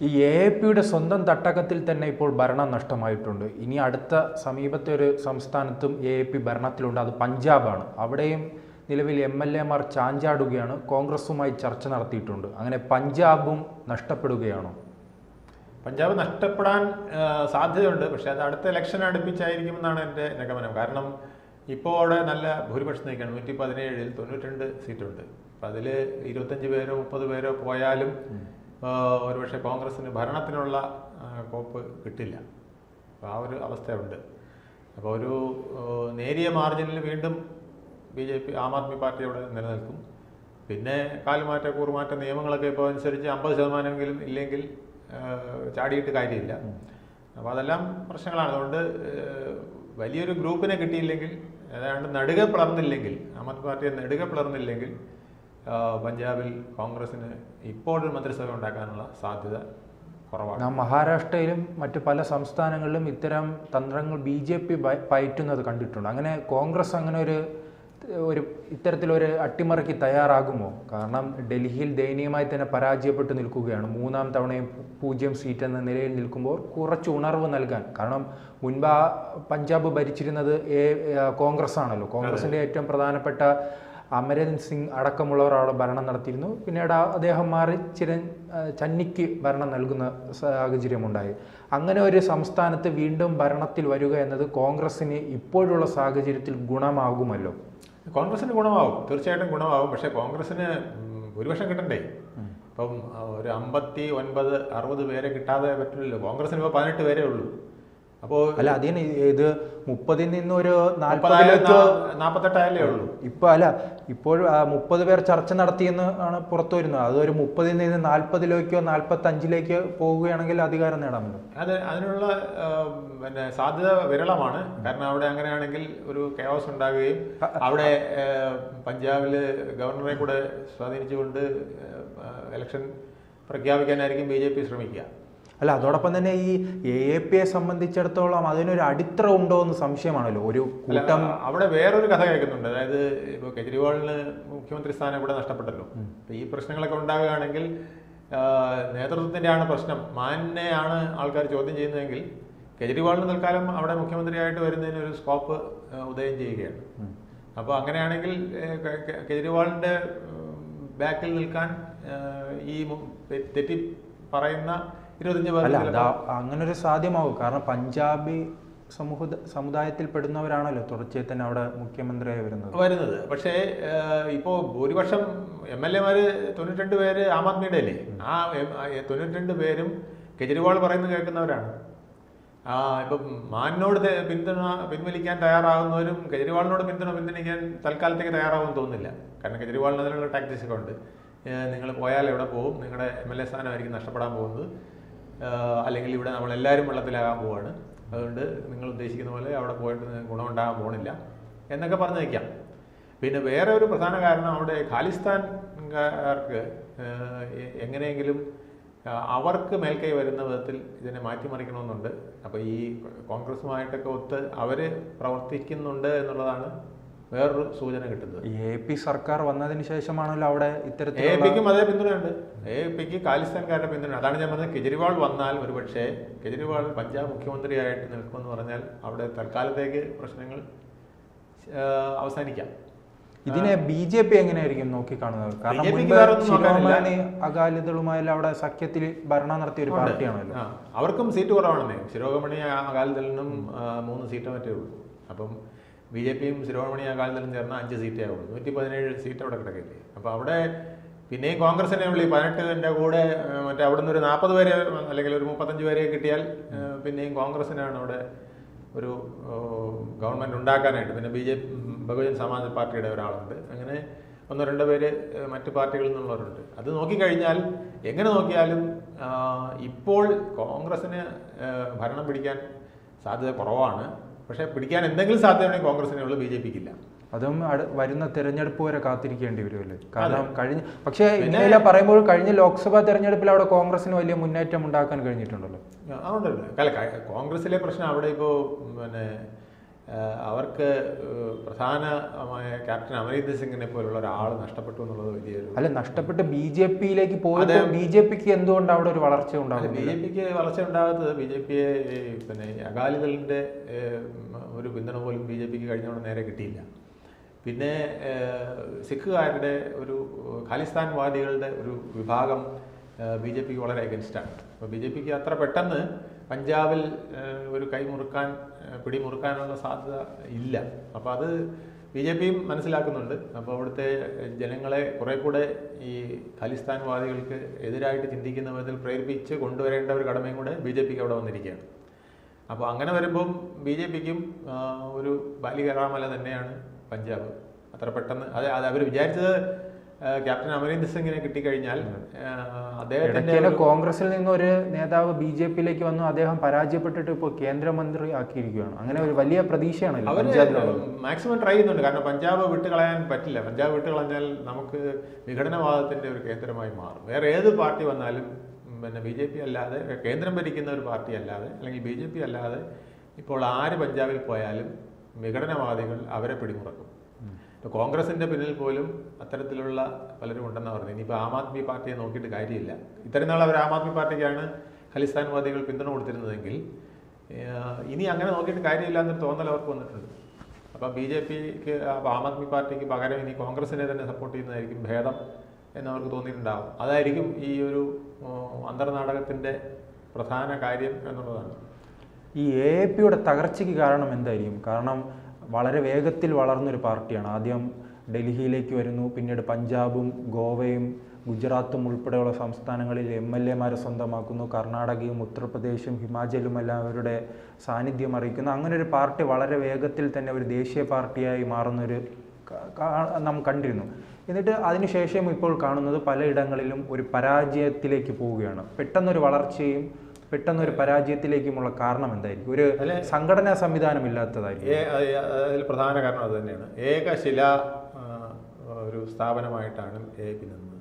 ഈ എ.പി.യുടെ സ്വന്തം തട്ടകത്തിൽ തന്നെ ഇപ്പോൾ ഭരണം നഷ്ടമായിട്ടുണ്ട്. ഇനി അടുത്ത സമീപത്തെ ഒരു സംസ്ഥാനത്തും എ.പി. ഭരണത്തിലുണ്ട്, അത് പഞ്ചാബാണ്. അവിടെയും നിലവിൽ എം.എൽ.എമാർ ചാഞ്ചാടുകയാണ്, കോൺഗ്രസുമായി ചർച്ച നടത്തിയിട്ടുണ്ട്. അങ്ങനെ പഞ്ചാബും നഷ്ടപ്പെടുകയാണോ? പഞ്ചാബ് നഷ്ടപ്പെടാൻ സാധ്യതയുണ്ട്, പക്ഷേ അത് അടുത്ത ഇലക്ഷൻ അടുപ്പിച്ചായിരിക്കുമെന്നാണ് എൻ്റെ നിഗമനം. കാരണം ഇപ്പോൾ അവിടെ നല്ല ഭൂരിപക്ഷം നിൽക്കുകയാണ്. 117-ൽ 92 സീറ്റുണ്ട്. അപ്പം അതിൽ 25 പേരോ 30 പേരോ പോയാലും ഒരുപക്ഷെ കോൺഗ്രസിന് ഭരണത്തിനുള്ള കോപ്പ് കിട്ടില്ല. അപ്പോൾ ആ ഒരു അവസ്ഥയുണ്ട്. അപ്പോൾ ഒരു നേരിയ മാർജിനിൽ വീണ്ടും BJP ആം ആദ്മി പാർട്ടി അവിടെ നിലനിൽക്കും. പിന്നെ കാലുമാറ്റ കൂറുമാറ്റ നിയമങ്ങളൊക്കെ ഇപ്പോൾ അനുസരിച്ച് 50% ഇല്ലെങ്കിൽ ചാടിയിട്ട് കാര്യമില്ല. അപ്പോൾ അതെല്ലാം പ്രശ്നങ്ങളാണ്. അതുകൊണ്ട് വലിയൊരു ഗ്രൂപ്പിനെ കിട്ടിയില്ലെങ്കിൽ, ഏതാണ്ട് നെടുക പിളർന്നില്ലെങ്കിൽ, ആം ആദ്മി പാർട്ടിയെ നെടുക പിളർന്നില്ലെങ്കിൽ പഞ്ചാബിൽ കോൺഗ്രസിന് ഇപ്പോഴൊരു മന്ത്രിസഭ ഉണ്ടാക്കാനുള്ള സാധ്യത കുറവാണ്. മഹാരാഷ്ട്രയിലും മറ്റു പല സംസ്ഥാനങ്ങളിലും ഇത്തരം തന്ത്രങ്ങൾ BJP പയറ്റുന്നത് കണ്ടിട്ടുണ്ട്. അങ്ങനെ കോൺഗ്രസ് അങ്ങനെ ഒരു ഇത്തരത്തിലൊരു അട്ടിമറിക്ക് തയ്യാറാകുമോ? കാരണം ഡൽഹിയിൽ ദയനീയമായി തന്നെ പരാജയപ്പെട്ടു നിൽക്കുകയാണ്. 3ാം തവണയും 0 സീറ്റ് എന്ന നിലയിൽ നിൽക്കുമ്പോൾ കുറച്ച് ഉണർവ് നൽകാൻ, കാരണം മുൻപ് പഞ്ചാബ് ഭരിച്ചിരുന്നത് കോൺഗ്രസ് ആണല്ലോ. കോൺഗ്രസിൻ്റെ ഏറ്റവും പ്രധാനപ്പെട്ട അമരേന്ദ്ര സിംഗ് അടക്കമുള്ളവർ അവിടെ ഭരണം നടത്തിയിരുന്നു. പിന്നീട് അദ്ദേഹം മാറി ചന്നിക്ക് ഭരണം നൽകുന്ന സാഹചര്യമുണ്ടായി. അങ്ങനെ ഒരു സംസ്ഥാനത്ത് വീണ്ടും ഭരണത്തിൽ വരിക എന്നത് കോൺഗ്രസിന് ഇപ്പോഴുള്ള സാഹചര്യത്തിൽ ഗുണമാകുമല്ലോ. കോൺഗ്രസിന് ഗുണമാവും, തീർച്ചയായിട്ടും ഗുണമാവും. പക്ഷേ കോൺഗ്രസിന് ഭൂരിപക്ഷം കിട്ടണ്ടേ? ഇപ്പം ഒരു 59-60 പേരെ കിട്ടാതെ പറ്റില്ലല്ലോ. കോൺഗ്രസിന് ഇപ്പോൾ 18 പേരേ ഉള്ളൂ. അപ്പോൾ അല്ല, അതിന് ഇത് 30-ൽ നിന്നൊരു 48 ഉള്ളൂ. ഇപ്പോൾ 30 പേർ ചർച്ച നടത്തിയെന്ന് ആണ് പുറത്തു വരുന്നത്. അതൊരു 30-ൽ നിന്ന് 40-ലേക്കോ 45-ലേക്കോ പോവുകയാണെങ്കിൽ അധികാരം നേടാമല്ലോ. അതിനുള്ള സാധ്യത വിരളമാണ്. കാരണം അവിടെ അങ്ങനെയാണെങ്കിൽ ഒരു കെയോസ് ഉണ്ടാകുകയും അവിടെ പഞ്ചാബിൽ ഗവർണറെ കൂടെ സ്വാധീനിച്ചുകൊണ്ട് ഇലക്ഷൻ പ്രഖ്യാപിക്കാനായിരിക്കും BJP ശ്രമിക്കുക. അല്ല, അതോടൊപ്പം തന്നെ ഈ എ.പി.യെ സംബന്ധിച്ചിടത്തോളം അതിനൊരു അടിത്തറ ഉണ്ടോ എന്ന് സംശയമാണല്ലോ. ഒരു കൂട്ടം അവിടെ വേറൊരു കഥ കേൾക്കുന്നുണ്ട്. അതായത് ഇപ്പോൾ കെജ്രിവാളിന് മുഖ്യമന്ത്രി സ്ഥാനം ഇവിടെ നഷ്ടപ്പെട്ടല്ലോ. ഈ പ്രശ്നങ്ങളൊക്കെ ഉണ്ടാകുകയാണെങ്കിൽ നേതൃത്വത്തിൻ്റെയാണ് പ്രശ്നം, മാനിനെയാണ് ആൾക്കാർ ചോദ്യം ചെയ്യുന്നതെങ്കിൽ കെജ്രിവാളിന് തൽക്കാലം അവിടെ മുഖ്യമന്ത്രിയായിട്ട് വരുന്നതിന് ഒരു സ്കോപ്പ് ഉദയം ചെയ്യുകയാണ്. അപ്പോൾ അങ്ങനെയാണെങ്കിൽ കെജ്രിവാളിൻ്റെ ബാക്കിൽ നിൽക്കാൻ ഈ തെറ്റി പറയുന്ന 25 പേർ അങ്ങനൊരു സാധ്യമാവും. കാരണം പഞ്ചാബി സമുദായത്തിൽ പെടുന്നവരാണല്ലോ തുടർച്ചയായി തന്നെ അവിടെ മുഖ്യമന്ത്രിയായി വരുന്നത്. പക്ഷേ ഇപ്പോൾ ഭൂരിപക്ഷം MLA-മാർ 92 പേര് ആം ആദ്മിയുടെ അല്ലേ? ആ 92 പേരും കെജ്രിവാൾ പറയുന്നത് കേൾക്കുന്നവരാണ്. ഇപ്പം മാനിനോട് പിൻവലിക്കാൻ തയ്യാറാകുന്നവരും കെജ്രിവാളിനോട് പിന്തുണയ്ക്കാൻ തൽക്കാലത്തേക്ക് തയ്യാറാകുമെന്ന് തോന്നുന്നില്ല. കാരണം കെജ്രിവാളിന് അതിനുള്ള ടാക്ടിക്സ് ഒക്കെ ഉണ്ട്. നിങ്ങൾ പോയാൽ എവിടെ പോകും, നിങ്ങളുടെ MLA സ്ഥാനമായിരിക്കും നഷ്ടപ്പെടാൻ പോകുന്നത്, അല്ലെങ്കിൽ ഇവിടെ നമ്മളെല്ലാവരും വെള്ളത്തിലാകാൻ പോവാണ്, അതുകൊണ്ട് നിങ്ങൾ ഉദ്ദേശിക്കുന്ന പോലെ അവിടെ പോയിട്ട് ഗുണമുണ്ടാകാൻ പോകണില്ല എന്നൊക്കെ പറഞ്ഞു വയ്ക്കാം. പിന്നെ വേറെ ഒരു പ്രധാന കാരണം അവിടെ ഖാലിസ്ഥാൻകാർക്ക് എങ്ങനെയെങ്കിലും അവർക്ക് മേൽക്കൈ വരുന്ന വിധത്തിൽ ഇതിനെ മാറ്റിമറിക്കണമെന്നുണ്ട്. അപ്പോൾ ഈ കോൺഗ്രസുമായിട്ടൊക്കെ ഒത്ത് അവർ പ്രവർത്തിക്കുന്നുണ്ട് എന്നുള്ളതാണ് വേറൊരു സൂചന കിട്ടുന്നത്. എ.പി. സർക്കാർ വന്നതിന് ശേഷമാണല്ലോ അവിടെ ഇത്തരത്തിൽ എ.പിക്കും അതേ പിന്തുണയുണ്ട്. എ.പിക്ക് ഖാലിസ്ഥാൻകാരുടെ പിന്തുണ. അതാണ് ഞാൻ പറഞ്ഞത്, കെജ്രിവാൾ വന്നാൽ ഒരു പക്ഷേ കെജ്രിവാൾ പഞ്ചാബ് മുഖ്യമന്ത്രിയായിട്ട് നിൽക്കുമെന്ന് പറഞ്ഞാൽ അവിടെ തൽക്കാലത്തേക്ക് പ്രശ്നങ്ങൾ അവസാനിക്കാം. ഇതിനെ BJP എങ്ങനെയായിരിക്കും നോക്കിക്കാണുന്നത്? കാരണം ശിരോമണി അകാലിദളുമായാലും അവിടെ സഖ്യത്തിൽ ഭരണം നടത്തിയ ഒരു പാർട്ടിയാണല്ലോ. അവർക്കും സീറ്റ് കുറവാണെന്നേ. ശിരോമണി അകാലിദളിനും 3 സീറ്റ് മറ്റേ ഉള്ളൂ. അപ്പം BJPയും ശിരോമണി അകാലിദളും ചേർന്ന 5 സീറ്റേ ആവുള്ളൂ. 117 സീറ്റ് അവിടെ കിടക്കില്ലേ. അപ്പോൾ അവിടെ പിന്നെയും കോൺഗ്രസിനെ ഉള്ളൂ 18-ൻ്റെ കൂടെ മറ്റേ അവിടെ നിന്ന് ഒരു 40 പേരെ അല്ലെങ്കിൽ ഒരു 35 പേരെ കിട്ടിയാൽ പിന്നെയും കോൺഗ്രസിനാണ് അവിടെ ഒരു ഗവൺമെൻറ് ഉണ്ടാക്കാനായിട്ട്. പിന്നെ ബഹുജൻ സമാജ് പാർട്ടിയുടെ ഒരാളുണ്ട്. അങ്ങനെ 1-2 പേര് മറ്റു പാർട്ടികളിൽ നിന്നുള്ളവരുണ്ട്. അത് നോക്കിക്കഴിഞ്ഞാൽ എങ്ങനെ നോക്കിയാലും ഇപ്പോൾ കോൺഗ്രസിന് ഭരണം പിടിക്കാൻ സാധ്യത കുറവാണ്. പക്ഷേ പിടിക്കാൻ എന്തെങ്കിലും സാധ്യതയുണ്ടെങ്കിൽ കോൺഗ്രസിനെ ഉള്ളൂ, BJPക്കില്ല. അതും വരുന്ന തെരഞ്ഞെടുപ്പ് വരെ കാത്തിരിക്കേണ്ടി വരുമല്ലേ? കാരണം പക്ഷേ ഇങ്ങനെ പറയുമ്പോൾ കഴിഞ്ഞ ലോക്സഭാ തെരഞ്ഞെടുപ്പിൽ അവിടെ കോൺഗ്രസിന് വലിയ മുന്നേറ്റം ഉണ്ടാക്കാൻ കഴിഞ്ഞിട്ടുണ്ടല്ലോ. അതുകൊണ്ടല്ലോ. അല്ല, കോൺഗ്രസിലെ പ്രശ്നം അവിടെ ഇപ്പോൾ പിന്നെ അവർക്ക് പ്രധാനമായ ക്യാപ്റ്റൻ അമരീന്ദർ സിംഗിനെ പോലുള്ള ഒരാൾ നഷ്ടപ്പെട്ടു എന്നുള്ളത് വലിയൊരു അല്ല, നഷ്ടപ്പെട്ട് ബി ജെ പിയിലേക്ക് പോയിട്ട് ബി ജെ പിക്ക് എന്തുകൊണ്ട് അവിടെ ഒരു വളർച്ച ഉണ്ടാകും? ബി ജെ പിക്ക് വളർച്ച ഉണ്ടാകുന്നത് ബി ജെ പിയെ പിന്നെ അകാലിദളിൻ്റെ ഒരു പിന്തുണ പോലും ബി ജെ പിക്ക് കഴിഞ്ഞ നേരെ കിട്ടിയില്ല. പിന്നെ സിഖുകാരുടെ ഒരു ഖാലിസ്ഥാൻവാദികളുടെ ഒരു വിഭാഗം ബി ജെ പിക്ക് വളരെ അഗൻസ്റ്റാണ്. അപ്പോൾ ബി ജെ പിക്ക് അത്ര പെട്ടെന്ന് പഞ്ചാബിൽ ഒരു പിടിമുറുക്കാനുള്ള സാധ്യത ഇല്ല. അപ്പോൾ അത് ബി ജെ പിയും മനസ്സിലാക്കുന്നുണ്ട്. അപ്പോൾ അവിടുത്തെ ജനങ്ങളെ കുറെ കൂടെ ഈ ഖാലിസ്ഥാൻവാദികൾക്ക് എതിരായിട്ട് ചിന്തിക്കുന്ന വിധത്തിൽ പ്രേരിപ്പിച്ച് കൊണ്ടുവരേണ്ട ഒരു കടമയും കൂടെ ബി ജെ പിക്ക് അവിടെ വന്നിരിക്കുകയാണ്. അപ്പോൾ അങ്ങനെ വരുമ്പം ബി ജെ പിക്കും ഒരു ബാലികേറാമല തന്നെയാണ് പഞ്ചാബ്. അത്ര പെട്ടെന്ന് അത് അവർ വിചാരിച്ചത് ക്യാപ്റ്റൻ അമരീന്ദർ സിംഗിനെ കിട്ടിക്കഴിഞ്ഞാൽ അദ്ദേഹത്തിന്റെ കോൺഗ്രസിൽ നിന്നൊരു നേതാവ് ബി ജെ പിയിലേക്ക് വന്നു, അദ്ദേഹം പരാജയപ്പെട്ടിട്ട് ഇപ്പോൾ കേന്ദ്രമന്ത്രി ആക്കിയിരിക്കുകയാണ്. അങ്ങനെ ഒരു വലിയ പ്രതീക്ഷയാണ് അവർ മാക്സിമം ട്രൈ ചെയ്യുന്നുണ്ട്. കാരണം പഞ്ചാബ് വിട്ടുകളയാൻ പറ്റില്ല. പഞ്ചാബ് വിട്ടുകളഞ്ഞാൽ നമുക്ക് വിഘടനവാദത്തിന്റെ ഒരു കേന്ദ്രമായി മാറും. വേറെ ഏത് പാർട്ടി വന്നാലും പിന്നെ ബി ജെ പി അല്ലാതെ, കേന്ദ്രം ഭരിക്കുന്ന ഒരു പാർട്ടി അല്ലാതെ അല്ലെങ്കിൽ ബി ജെ പി അല്ലാതെ ഇപ്പോൾ ആര് പഞ്ചാബിൽ പോയാലും വിഘടനവാദികൾ അവരെ പിടിമുറക്കും. കോൺഗ്രസിന്റെ പിന്നിൽ പോലും അത്തരത്തിലുള്ള പലരും ഉണ്ടെന്ന് പറഞ്ഞു. ഇനിയിപ്പോൾ ആം ആദ്മി പാർട്ടിയെ നോക്കിയിട്ട് കാര്യമില്ല. ഇത്രയും നാൾ അവർ ആം ആദ്മി പാർട്ടിക്കാണ് ഖലിസ്ഥാൻവാദികൾ പിന്തുണ കൊടുത്തിരുന്നതെങ്കിൽ ഇനി അങ്ങനെ നോക്കിയിട്ട് കാര്യമില്ല എന്നൊരു തോന്നൽ അവർക്ക് വന്നിട്ടുണ്ട്. അപ്പം ബി ജെ പിക്ക് ആം ആദ്മി പാർട്ടിക്ക് പകരം ഇനി കോൺഗ്രസിനെ തന്നെ സപ്പോർട്ട് ചെയ്യുന്നതായിരിക്കും ഭേദം എന്നവർക്ക് തോന്നിയിട്ടുണ്ടാവും. അതായിരിക്കും ഈ ഒരു അന്തർനാടകത്തിൻ്റെ പ്രധാന കാര്യം എന്നുള്ളതാണ്. ഈ എ പിയുടെ തകർച്ചയ്ക്ക് കാരണം എന്തായിരിക്കും? കാരണം വളരെ വേഗത്തിൽ വളർന്നൊരു പാർട്ടിയാണ്. ആദ്യം ഡൽഹിയിലേക്ക് വരുന്നു, പിന്നീട് പഞ്ചാബും ഗോവയും ഗുജറാത്തും ഉൾപ്പെടെയുള്ള സംസ്ഥാനങ്ങളിൽ MLA-മാരെ സ്വന്തമാക്കുന്നു. കർണാടകയും ഉത്തർപ്രദേശും ഹിമാചലും എല്ലാം അവരുടെ സാന്നിധ്യം അറിയിക്കുന്നു. അങ്ങനെ ഒരു പാർട്ടി വളരെ വേഗത്തിൽ തന്നെ ഒരു ദേശീയ പാർട്ടിയായി മാറുന്നൊരു നാം കണ്ടിരുന്നു. എന്നിട്ട് അതിനുശേഷം ഇപ്പോൾ കാണുന്നത് പലയിടങ്ങളിലും ഒരു പരാജയത്തിലേക്ക് പോവുകയാണ്. പെട്ടെന്നൊരു വളർച്ചയും പെട്ടെന്നൊരു പരാജയത്തിലേക്കുമുള്ള കാരണം എന്തായിരിക്കും? ഒരു സംഘടനാ സംവിധാനം ഇല്ലാത്തതായിരിക്കും അതിൽ പ്രധാന കാരണം അത് തന്നെയാണ്. ഏകശില ഒരു സ്ഥാപനമായിട്ടാണ് AAP നിന്നത്.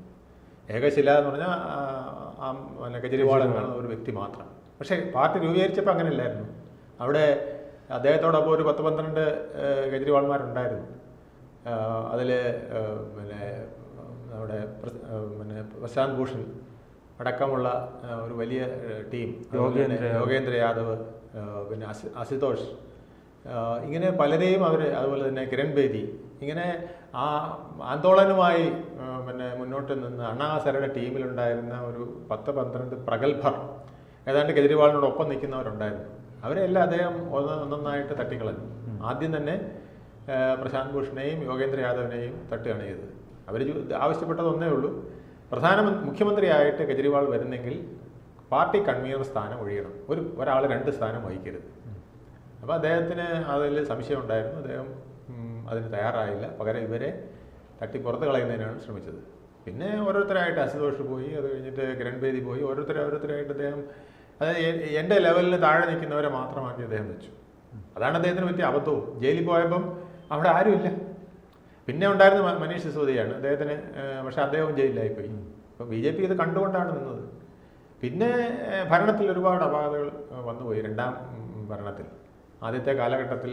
ഏകശില എന്ന് പറഞ്ഞാൽ കെജ്രിവാൾ എന്ന ഒരു വ്യക്തി മാത്രം. പക്ഷേ പാർട്ടി രൂപീകരിച്ചപ്പോൾ അങ്ങനെ ഇല്ലായിരുന്നു. അവിടെ അദ്ദേഹത്തോടൊപ്പം ഒരു 10-12 കെജ്രിവാൾമാരുണ്ടായിരുന്നു. അതിൽ പിന്നെ നമ്മുടെ പ്രശാന്ത് ഭൂഷൺ അടക്കമുള്ള ഒരു വലിയ ടീം, യോഗേന്ദ്ര യാദവ്, പിന്നെ അശുതോഷ്, ഇങ്ങനെ പലരെയും അവർ, അതുപോലെ തന്നെ കിരൺ ബേദി, ഇങ്ങനെ ആ ആന്തോളനുമായി പിന്നെ മുന്നോട്ട് നിന്ന് അണ്ണാ ഹസാരയുടെ ടീമിലുണ്ടായിരുന്ന ഒരു 10-12 പ്രഗത്ഭർ ഏതാണ്ട് കെജ്രിവാളിനോടൊപ്പം നിൽക്കുന്നവരുണ്ടായിരുന്നു. അവരെല്ലാം അദ്ദേഹം ഒന്നൊന്നായിട്ട് തട്ടിക്കളഞ്ഞു. ആദ്യം തന്നെ പ്രശാന്ത് ഭൂഷണെയും യോഗേന്ദ്ര യാദവിനെയും തട്ടുകയാണ് ചെയ്തത്. അവർ ആവശ്യപ്പെട്ടത് ഒന്നേ ഉള്ളൂ, മുഖ്യമന്ത്രിയായിട്ട് കെജ്രിവാൾ വരുന്നെങ്കിൽ പാർട്ടി കൺവീനർ സ്ഥാനം ഒഴിയണം, ഒരാൾ 2 സ്ഥാനം വഹിക്കരുത്. അപ്പോൾ അദ്ദേഹത്തിന് അതിൽ സംശയം ഉണ്ടായിരുന്നു. അദ്ദേഹം അതിന് തയ്യാറായില്ല. പകരം ഇവരെ തട്ടി പുറത്ത് കളയുന്നതിനാണ് ശ്രമിച്ചത്. പിന്നെ ഓരോരുത്തരായിട്ട് അശുതോഷ് പോയി, അത് കഴിഞ്ഞിട്ട് കിരൺ ബേദി പോയി, ഓരോരുത്തരായിട്ട് അദ്ദേഹം, അതായത് എൻ്റെ ലെവലിൽ താഴെ നിൽക്കുന്നവരെ മാത്രമാക്കി അദ്ദേഹം വെച്ചു. അതാണ് അദ്ദേഹത്തിന് പറ്റിയ അബദ്ധവും. ജയിലിൽ പോയപ്പം അവിടെ ആരുമില്ല. പിന്നെ ഉണ്ടായിരുന്ന മനീഷ് സിസോദിയാണ് അദ്ദേഹത്തിന്, പക്ഷെ അദ്ദേഹവും ജയിലിലായിപ്പോയി. അപ്പോൾ BJP ഇത് കണ്ടുകൊണ്ടാണ് നിന്നത്. പിന്നെ ഭരണത്തിൽ ഒരുപാട് അപാകതകൾ വന്നുപോയി. 2ാം ഭരണത്തിൽ, ആദ്യത്തെ കാലഘട്ടത്തിൽ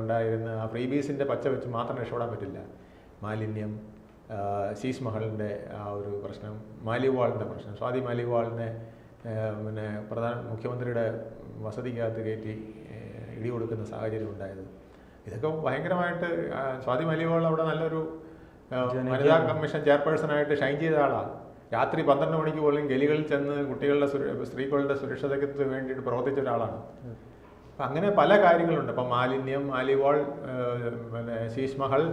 ഉണ്ടായിരുന്ന ആ ഫ്രീബീസിൻ്റെ പച്ച വെച്ച് മാത്രം രക്ഷപ്പെടാൻ പറ്റില്ല. മാലിന്യം, ശീഷ് മഹലിൻ്റെ ആ ഒരു പ്രശ്നം, മാലിവാളിൻ്റെ പ്രശ്നം, സ്വാതി മാലിവാളിനെ പിന്നെ മുഖ്യമന്ത്രിയുടെ വസതിക്കകത്ത് കയറ്റി ഇടി കൊടുക്കുന്ന സാഹചര്യം ഉണ്ടായത്. ഇതൊക്കെ ഭയങ്കരമായിട്ട് സ്വാതി മാലിവാൾ അവിടെ നല്ലൊരു വനിതാ കമ്മീഷൻ ചെയർപേഴ്സണായിട്ട് ഷൈൻ ചെയ്ത ആളാണ്. രാത്രി 12 മണിക്ക് പോലും ഗലികളിൽ ചെന്ന് സ്ത്രീകളുടെ സുരക്ഷിതത്വത്തിന് വേണ്ടിയിട്ട് പ്രവർത്തിച്ച ഒരാളാണ്. അപ്പം അങ്ങനെ പല കാര്യങ്ങളുണ്ട്. അപ്പം മാലിന്യം, മാലിവാൾ, പിന്നെ ശീഷ് മഹൽ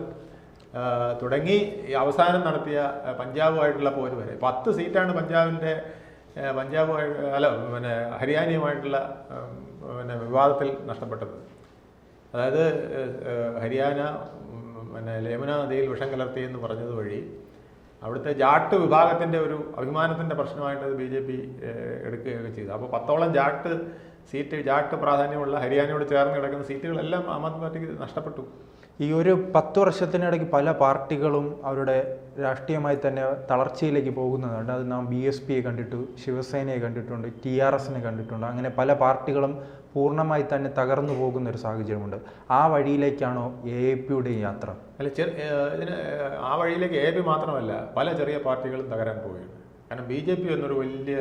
തുടങ്ങി അവസാനം നടത്തിയ പഞ്ചാബുമായിട്ടുള്ള പോര് വരെ 10 സീറ്റാണ് പിന്നെ ഹരിയാനയുമായിട്ടുള്ള പിന്നെ വിവാദത്തിൽ നഷ്ടപ്പെട്ടത്. അതായത് ഹരിയാന പിന്നെ യമുന നദിയിൽ വിഷം കലർത്തി എന്ന് പറഞ്ഞത് വഴി അവിടുത്തെ ജാട്ട് വിഭാഗത്തിൻ്റെ ഒരു അഭിമാനത്തിൻ്റെ പ്രശ്നമായിട്ട് BJP എടുക്കുകയൊക്കെ ചെയ്തു. അപ്പോൾ 10ഓളം ജാട്ട് പ്രാധാന്യമുള്ള ഹരിയാനയോട് ചേർന്ന് കിടക്കുന്ന സീറ്റുകളെല്ലാം ആം ആദ്മി പാർട്ടിക്ക് നഷ്ടപ്പെട്ടു. ഈ ഈ ഒരു 10 വർഷത്തിനിടയ്ക്ക് പല പാർട്ടികളും അവരുടെ രാഷ്ട്രീയമായി തന്നെ തളർച്ചയിലേക്ക് പോകുന്നതുണ്ട്. അത് നാം BSPയെ കണ്ടിട്ടു, ശിവസേനയെ കണ്ടിട്ടുണ്ട്, TRSനെ കണ്ടിട്ടുണ്ട്. അങ്ങനെ പല പാർട്ടികളും പൂർണ്ണമായി തന്നെ തകർന്നു പോകുന്ന ഒരു സാഹചര്യമുണ്ട്. ആ വഴിയിലേക്കാണോ AAPയുടെ യാത്ര? അല്ല, ഇതിന് ആ വഴിയിലേക്ക് AAP മാത്രമല്ല, പല ചെറിയ പാർട്ടികളും തകരാൻ പോവുകയാണ്. കാരണം BJP എന്നൊരു വലിയ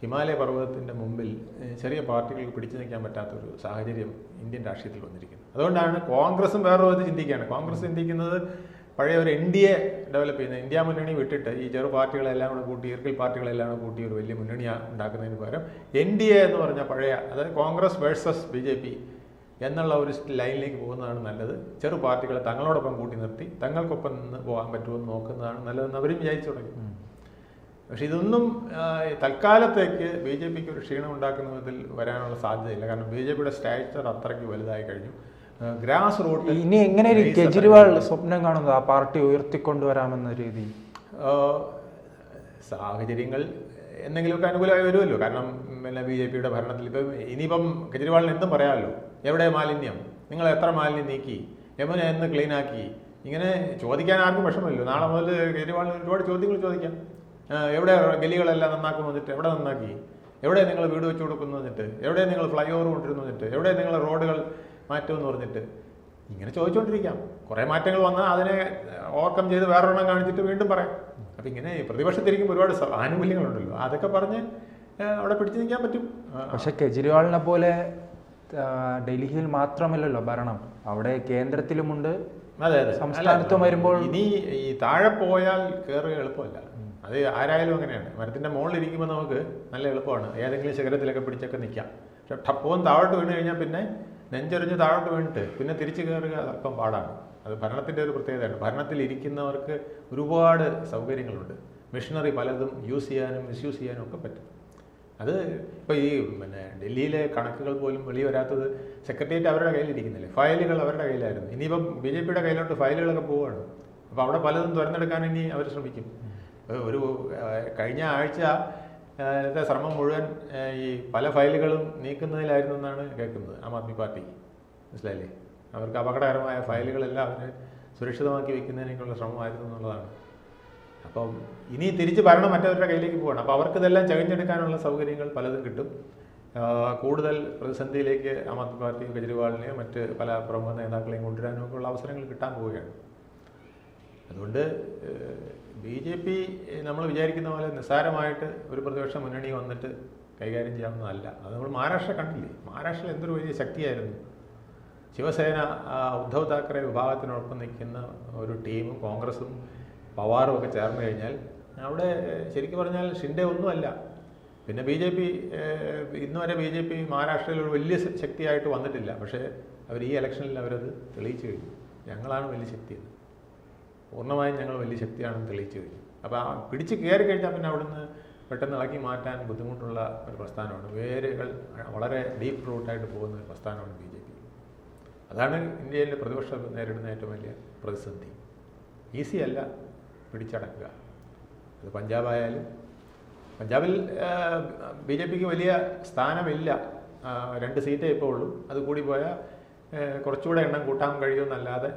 ഹിമാലയ പർവ്വതത്തിൻ്റെ മുമ്പിൽ ചെറിയ പാർട്ടികൾക്ക് പിടിച്ചു നിൽക്കാൻ പറ്റാത്തൊരു സാഹചര്യം ഇന്ത്യൻ രാഷ്ട്രീയത്തിൽ വന്നിരിക്കുന്നത്. അതുകൊണ്ടാണ് കോൺഗ്രസും വേറെ വിധത്തിൽ ചിന്തിക്കുകയാണ്. കോൺഗ്രസ് ചിന്തിക്കുന്നത് പഴയ ഒരു NDA ഡെവലപ്പ് ചെയ്യുന്നത്, ഇന്ത്യ മുന്നണി വിട്ടിട്ട് ഈ ചെറു പാർട്ടികളെല്ലാം കൂടെ കൂട്ടി, ഈർക്കിൽ പാർട്ടികളെല്ലാം കൂടെ കൂട്ടി ഒരു വലിയ മുന്നണി ഉണ്ടാക്കുന്നതിന് പകരം NDA എന്ന് പറഞ്ഞ പഴയ, അതായത് കോൺഗ്രസ് വേഴ്സസ് BJP എന്നുള്ള ഒരു ലൈനിലേക്ക് പോകുന്നതാണ് നല്ലത്. ചെറു പാർട്ടികളെ തങ്ങളോടൊപ്പം കൂട്ടി നിർത്തി തങ്ങൾക്കൊപ്പം നിന്ന് പോകാൻ പറ്റുമെന്ന് നോക്കുന്നതാണ് നല്ലതെന്ന് അവരും വിചാരിച്ചു തുടങ്ങി. പക്ഷെ ഇതൊന്നും തൽക്കാലത്തേക്ക് BJPക്ക് ഒരു ക്ഷീണം ഉണ്ടാക്കുന്ന വിധത്തിൽ വരാനുള്ള സാധ്യതയില്ല. കാരണം BJPയുടെ സ്റ്റാച്ചർ അത്രയ്ക്ക് വലുതായി കഴിഞ്ഞു. ഗ്രാസ് റൂട്ട് ഇനി എങ്ങനെ കെജ്രിവാൾ സ്വപ്നം കാണുന്നത് ആ പാർട്ടി ഉയർത്തിക്കൊണ്ടുവരാമെന്ന രീതി? സാഹചര്യങ്ങൾ എന്തെങ്കിലുമൊക്കെ അനുകൂലമായി വരുമല്ലോ. കാരണം പിന്നെ BJPയുടെ ഭരണത്തിൽ ഇനിയിപ്പം കെജ്രിവാളിന് എന്തും പറയാമല്ലോ. എവിടെ മാലിന്യം, നിങ്ങൾ എത്ര മാലിന്യം നീക്കി, യമുന എന്ന് ക്ലീനാക്കി, ഇങ്ങനെ ചോദിക്കാൻ ആർക്കും വിഷമമില്ലല്ലോ. നാളെ മുതൽ കെജ്രിവാളിന് ഒരുപാട് ചോദ്യങ്ങൾ ചോദിക്കാം. എവിടെ ഗലികളെല്ലാം നന്നാക്കുന്നു വന്നിട്ട്, എവിടെ നന്നാക്കി, എവിടെ നിങ്ങൾ വീട് വെച്ച് കൊടുക്കുന്നു വന്നിട്ട്, എവിടെ നിങ്ങൾ ഫ്ലൈ ഓവർ കൊണ്ടിരുന്നു വന്നിട്ട്, എവിടെ നിങ്ങൾ റോഡുകൾ മാറ്റുമെന്ന് പറഞ്ഞിട്ട് ഇങ്ങനെ ചോദിച്ചുകൊണ്ടിരിക്കാം. കുറേ മാറ്റങ്ങൾ വന്നാൽ അതിനെ ഓവർകം ചെയ്ത് വേറൊരെണ്ണം കാണിച്ചിട്ട് വീണ്ടും പറയാം. അപ്പം ഇങ്ങനെ പ്രതിപക്ഷത്തിരിക്കുമ്പോൾ ഒരുപാട് ആനുകൂല്യങ്ങളുണ്ടല്ലോ, അതൊക്കെ പറഞ്ഞ് അവിടെ പിടിച്ചു നിൽക്കാൻ പറ്റും. പക്ഷെ കെജ്രിവാളിനെ പോലെ ഡൽഹിയിൽ മാത്രമല്ലല്ലോ ഭരണം, അവിടെ കേന്ദ്രത്തിലുമുണ്ട്. അതെ അതെ, സംസ്ഥാനത്തും വരുമ്പോൾ ഇനി ഈ താഴെ പോയാൽ കയറുക എളുപ്പമല്ല. അത് ആരായാലും അങ്ങനെയാണ്. മരത്തിൻ്റെ മുകളിലിരിക്കുമ്പോൾ നമുക്ക് നല്ല എളുപ്പമാണ്, ഏതെങ്കിലും ശിഖരത്തിലൊക്കെ പിടിച്ചൊക്കെ നിൽക്കാം. പക്ഷെ ടപ്പവും താഴോട്ട് വീണ് കഴിഞ്ഞാൽ പിന്നെ നെഞ്ചെറിഞ്ഞ് താഴോട്ട് വീണിട്ട് പിന്നെ തിരിച്ചു കയറുക അല്പം പാടാണ്. അത് ഭരണത്തിൻ്റെ ഒരു പ്രത്യേകതയാണ്. ഭരണത്തിലിരിക്കുന്നവർക്ക് ഒരുപാട് സൗകര്യങ്ങളുണ്ട്. മെഷീനറി പലതും യൂസ് ചെയ്യാനും മിസ്യൂസ് ചെയ്യാനും ഒക്കെ പറ്റും. അത് ഇപ്പോൾ ഈ പിന്നെ ഡൽഹിയിലെ കണക്കുകൾ പോലും വെളി വരാത്തത് സെക്രട്ടേറിയറ്റ് അവരുടെ കയ്യിലിരിക്കുന്നില്ലേ, ഫയലുകൾ അവരുടെ കയ്യിലായിരുന്നു. ഇനിയിപ്പം BJPയുടെ കയ്യിലോട്ട് ഫയലുകളൊക്കെ പോവുകയാണ്. അപ്പോൾ അവിടെ പലതും തുറന്നെടുക്കാൻ ഇനി അവർ ശ്രമിക്കും. ഒരു കഴിഞ്ഞ ആഴ്ച ശ്രമം മുഴുവൻ ഈ പല ഫയലുകളും നീക്കുന്നതിലായിരുന്നു എന്നാണ് കേൾക്കുന്നത് ആം ആദ്മി പാർട്ടി. മനസ്സിലായില്ലേ? അവർക്ക് അപകടകരമായ ഫയലുകളെല്ലാം അവർ സുരക്ഷിതമാക്കി വെക്കുന്നതിനേക്കുള്ള ശ്രമമായിരുന്നു എന്നുള്ളതാണ്. അപ്പം ഇനി തിരിച്ച് ഭരണം മറ്റവരുടെ കയ്യിലേക്ക് പോകണം. അപ്പോൾ അവർക്കിതെല്ലാം ചകഞ്ഞെടുക്കാനുള്ള സൗകര്യങ്ങൾ പലതും കിട്ടും. കൂടുതൽ പ്രതിസന്ധിയിലേക്ക് ആം ആദ്മി പാർട്ടിയും കെജ്രിവാളിനെയോ മറ്റ് പല പ്രമുഖ നേതാക്കളെയും കൊണ്ടുവരാനും ഒക്കെ ഉള്ള അവസരങ്ങൾ കിട്ടാൻ പോവുകയാണ്. അതുകൊണ്ട് BJP നമ്മൾ വിചാരിക്കുന്ന പോലെ നിസ്സാരമായിട്ട് ഒരു പ്രതിപക്ഷ മുന്നണി വന്നിട്ട് കൈകാര്യം ചെയ്യാവുന്നതല്ല. അത് നമ്മൾ മഹാരാഷ്ട്ര കണ്ടില്ലേ? മഹാരാഷ്ട്രയിൽ എന്തൊരു വലിയ ശക്തിയായിരുന്നു. ശിവസേന ഉദ്ധവ് താക്കറെ വിഭാഗത്തിനൊപ്പം നിൽക്കുന്ന ഒരു ടീമും കോൺഗ്രസും പവാറും ഒക്കെ ചേർന്ന് കഴിഞ്ഞാൽ അവിടെ ശരിക്കും പറഞ്ഞാൽ ഷിൻഡെ ഒന്നുമല്ല. പിന്നെ BJP ഇന്നുവരെ BJP മഹാരാഷ്ട്രയിൽ ഒരു വലിയ ശക്തിയായിട്ട് വന്നിട്ടില്ല. പക്ഷേ അവർ ഈ ഇലക്ഷനിൽ അവരത് തെളിയിച്ചു കഴിഞ്ഞു. ഞങ്ങളാണ് വലിയ ശക്തിയെന്ന്, പൂർണ്ണമായും ഞങ്ങൾ വലിയ ശക്തിയാണെന്ന് തെളിയിച്ചു കഴിഞ്ഞു. അപ്പോൾ ആ പിടിച്ച് കയറി കഴിഞ്ഞാൽ പിന്നെ അവിടുന്ന് പെട്ടെന്ന് ഇളക്കി മാറ്റാൻ ബുദ്ധിമുട്ടുള്ള ഒരു പ്രസ്ഥാനമാണ്. വേരുകൾ വളരെ ഡീപ്പ് റൂട്ടായിട്ട് പോകുന്ന ഒരു പ്രസ്ഥാനമാണ് BJP. അതാണ് ഇന്ത്യയിലെ പ്രതിപക്ഷം നേരിടുന്ന ഏറ്റവും വലിയ പ്രതിസന്ധി. ഈസി അല്ല പിടിച്ചടക്കുക. അത് പഞ്ചാബായാലും, പഞ്ചാബിൽ BJPക്ക് വലിയ സ്ഥാനമില്ല, 2 സീറ്റേ ഇപ്പോൾ ഉള്ളൂ. അത് കൂടി പോയാൽ കുറച്ചുകൂടെ എണ്ണം കൂട്ടാൻ കഴിയുമെന്നല്ലാതെ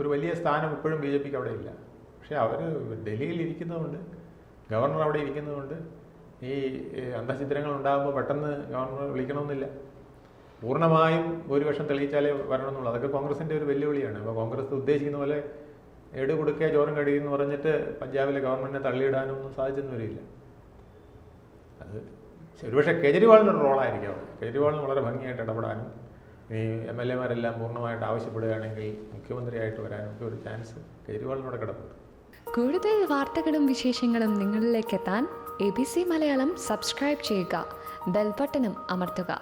ഒരു വലിയ സ്ഥാനം ഇപ്പോഴും BJPക്ക് അവിടെ ഇല്ല. പക്ഷേ അവർ ഡൽഹിയിൽ ഇരിക്കുന്നതുകൊണ്ട്, ഗവർണർ അവിടെ ഇരിക്കുന്നതുകൊണ്ട് ഈ അന്തഃഛിദ്രങ്ങൾ ഉണ്ടാകുമ്പോൾ പെട്ടെന്ന് ഗവർണർ വിളിക്കണമെന്നില്ല. പൂർണ്ണമായും ഭൂരിപക്ഷം തെളിയിച്ചാലേ വരണമെന്നുള്ളൂ. അതൊക്കെ കോൺഗ്രസിൻ്റെ ഒരു വെല്ലുവിളിയാണ്. അപ്പോൾ കോൺഗ്രസ് ഉദ്ദേശിക്കുന്ന പോലെ എട് കൊടുക്കുക ചോറും കഴിയുമെന്ന് പറഞ്ഞിട്ട് പഞ്ചാബിലെ ഗവൺമെൻറ്റിനെ തള്ളിയിടാനൊന്നും സാധിച്ചെന്ന് വരില്ല. അത് ഒരുപക്ഷെ കെജ്രിവാളിനൊരു റോളായിരിക്കും. കെജ്രിവാളിന് വളരെ ഭംഗിയായിട്ട് ഇടപെടാനും ഈ MLA-മാരെല്ലാം പൂർണ്ണമായിട്ട് ആവശ്യപ്പെടുകയാണെങ്കിൽ മുഖ്യമന്ത്രിയായിട്ട് വരാനും ഒക്കെ ഒരു ചാൻസ് കെജ്രിവാളിനോട് കിടപ്പുണ്ട്. കൂടുതൽ വാർത്തകളും വിശേഷങ്ങളും നിങ്ങളിലേക്ക് എത്താൻ ABC മലയാളം സബ്സ്ക്രൈബ് ചെയ്യുക, ബെൽ ബട്ടണും അമർത്തുക.